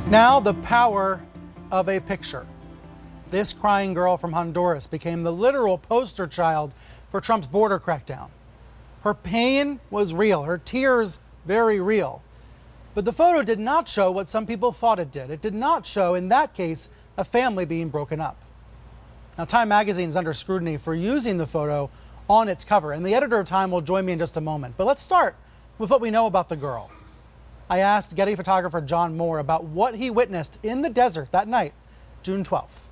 Now, the power of a picture. This crying girl from Honduras became the literal poster child for Trump's border crackdown. Her pain was real, her tears very real. But the photo did not show what some people thought it did. It did not show, in that case, a family being broken up. Now, Time magazine is under scrutiny for using the photo on its cover, and the editor of Time will join me in just a moment. But let's start with what we know about the girl. I asked Getty photographer John Moore about what he witnessed in the desert that night, June 12th.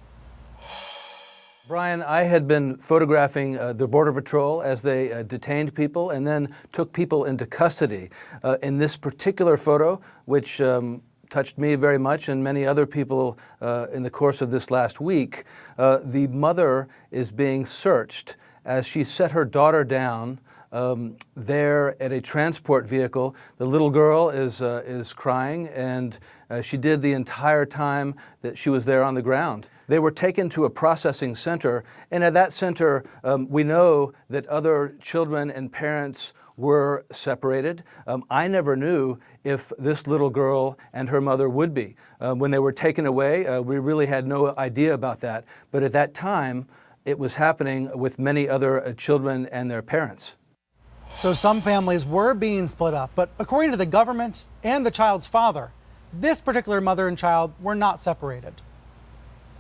Brian, I had been photographing the Border Patrol as they detained people and then took people into custody. In this particular photo, which touched me very much and many other people in the course of this last week, the mother is being searched as she set her daughter down there at a transport vehicle. The little girl is crying, and she did the entire time that she was there on the ground. They were taken to a processing center, and at that center, we know that other children and parents were separated. I never knew if this little girl and her mother would be. When they were taken away, we really had no idea about that. But at that time, it was happening with many other children and their parents. So some families were being split up, but according to the government and the child's father, this particular mother and child were not separated.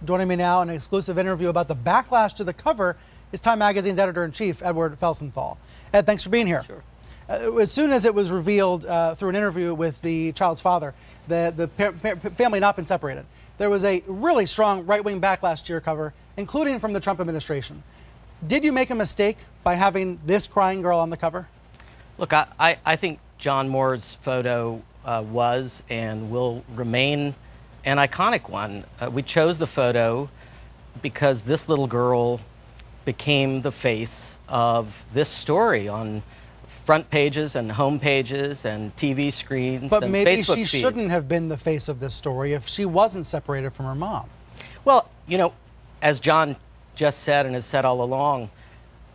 Joining me now in an exclusive interview about the backlash to the cover is Time Magazine's editor-in-chief, Edward Felsenthal. Ed, thanks for being here. Sure. As soon as it was revealed through an interview with the child's father that the family had not been separated, there was a really strong right-wing backlash to your cover, including from the Trump administration. Did you make a mistake by having this crying girl on the cover? Look, I think John Moore's photo was and will remain an iconic one. We chose the photo because this little girl became the face of this story on front pages and home pages and TV screens but and maybe Facebook she feeds. shouldn't have been the face of this story if she wasn't separated from her mom. Well, you know, as John just said and has said all along,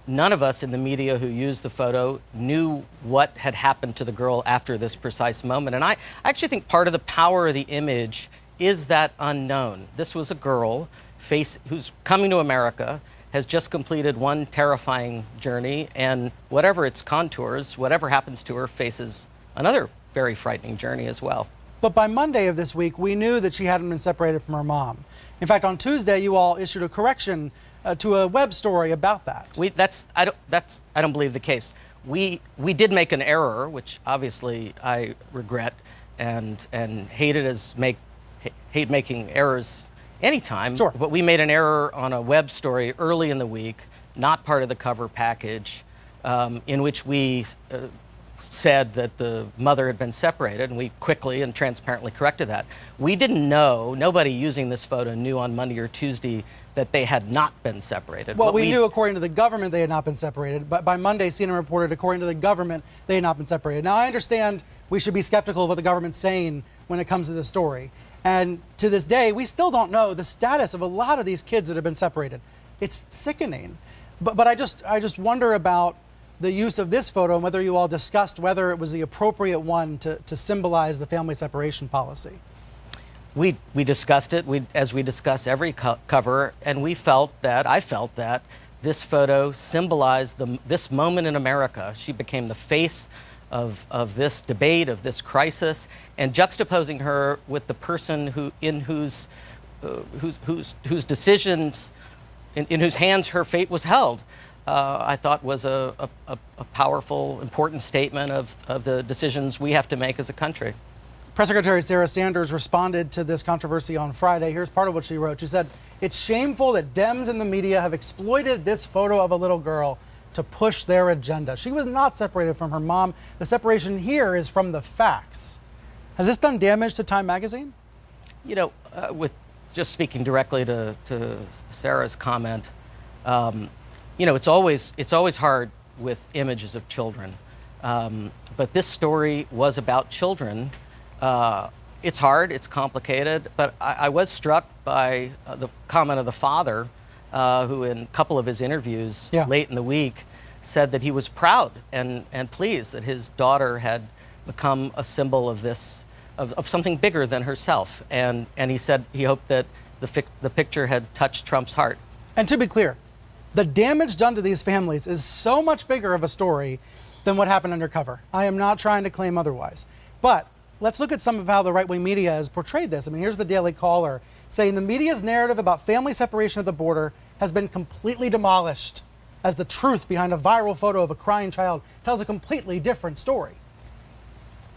none of us in the media who used the photo knew what had happened to the girl after this precise moment. And I actually think part of the power of the image is that unknown. This was a girl who's coming to America, has just completed one terrifying journey, and whatever its contours, whatever happens to her, faces another very frightening journey as well. But by Monday of this week, we knew that she hadn't been separated from her mom. In fact, on Tuesday, you all issued a correction to a web story about that. I don't believe the case. We did make an error, which obviously I regret and hate making errors anytime. Sure. But we made an error on a web story early in the week, not part of the cover package, in which we said that the mother had been separated, and we quickly and transparently corrected that. We didn't know, nobody using this photo knew on Monday or Tuesday that they had not been separated. Well, we knew according to the government they had not been separated, but by Monday, CNN reported according to the government they had not been separated. Now, I understand we should be skeptical of what the government's saying when it comes to this story. And to this day, we still don't know the status of a lot of these kids that have been separated. It's sickening. But I just wonder about the use of this photo and whether you all discussed whether it was the appropriate one to symbolize the family separation policy. We discussed it, as we discuss every cover, and I felt that this photo symbolized this moment in America. She became the face of this debate, of this crisis, and juxtaposing her with the person whose decisions, in whose hands her fate was held, I thought was a powerful, important statement of the decisions we have to make as a country. Press Secretary Sarah Sanders responded to this controversy on Friday. Here's part of what she wrote. She said, "It's shameful that Dems and the media have exploited this photo of a little girl to push their agenda. She was not separated from her mom. The separation here is from the facts." Has this done damage to Time Magazine? You know, with just speaking directly to Sarah's comment, you know, it's always hard with images of children. But this story was about children. It's hard, it's complicated, but I was struck by the comment of the father, who in a couple of his interviews late in the week said that he was proud and pleased that his daughter had become a symbol of this of something bigger than herself. And he said he hoped that the picture had touched Trump's heart. And to be clear, the damage done to these families is so much bigger of a story than what happened undercover. I am not trying to claim otherwise. But let's look at some of how the right-wing media has portrayed this. I mean, here's the Daily Caller saying the media's narrative about family separation at the border has been completely demolished, as the truth behind a viral photo of a crying child tells a completely different story.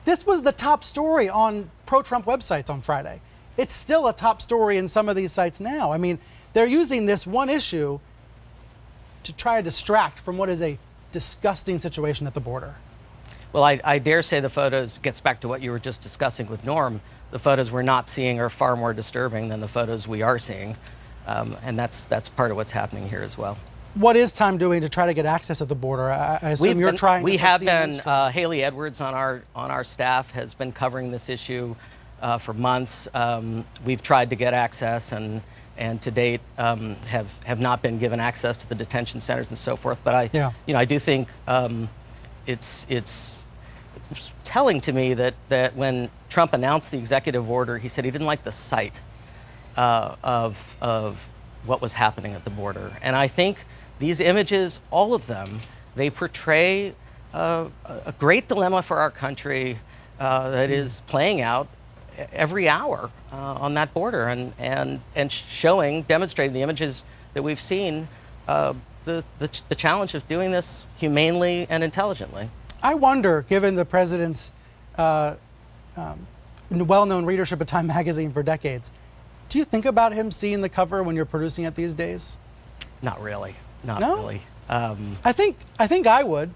This was the top story on pro-Trump websites on Friday. It's still a top story in some of these sites now. I mean, they're using this one issue to try to distract from what is a disgusting situation at the border. Well, I dare say the photos, gets back to what you were just discussing with Norm, the photos we're not seeing are far more disturbing than the photos we are seeing. And that's part of what's happening here as well. What is Time doing to try to get access at the border? I assume you're trying. We have been. Haley Edwards on our staff has been covering this issue for months. We've tried to get access, and to date have not been given access to the detention centers and so forth. But I do think it's telling to me that when Trump announced the executive order, he said he didn't like the sight of what was happening at the border, and I think these images, all of them, they portray a great dilemma for our country that is playing out every hour on that border, and showing, demonstrating the images that we've seen, the challenge of doing this humanely and intelligently. I wonder, given the president's well-known readership of Time magazine for decades, do you think about him seeing the cover when you're producing it these days? Not really. Not no? really. I think I would.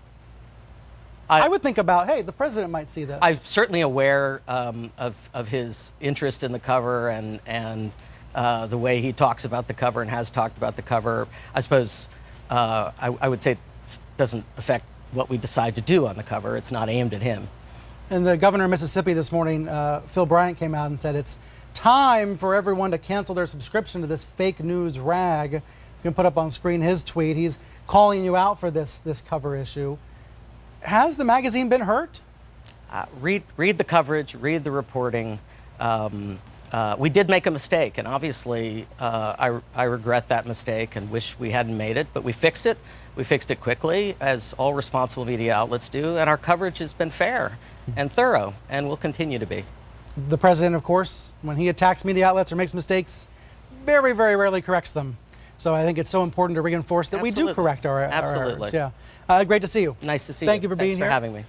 I would think about, hey, the president might see this. I'm certainly aware of his interest in the cover and the way he talks about the cover and has talked about the cover. I suppose I would say it doesn't affect what we decide to do on the cover. It's not aimed at him. And the governor of Mississippi this morning, Phil Bryant, came out and said it's time for everyone to cancel their subscription to this fake news rag. You can put up on screen his tweet. He's calling you out for this cover issue. Has the magazine been hurt? Read the coverage, read the reporting. We did make a mistake, and obviously I regret that mistake and wish we hadn't made it, but we fixed it. We fixed it quickly, as all responsible media outlets do, and our coverage has been fair and thorough, and will continue to be. The president, of course, when he attacks media outlets or makes mistakes, very, very rarely corrects them. So I think it's so important to reinforce that we do correct our errors. Yeah. Great to see you. Nice to see you. Thank you for being here. Thanks for having me.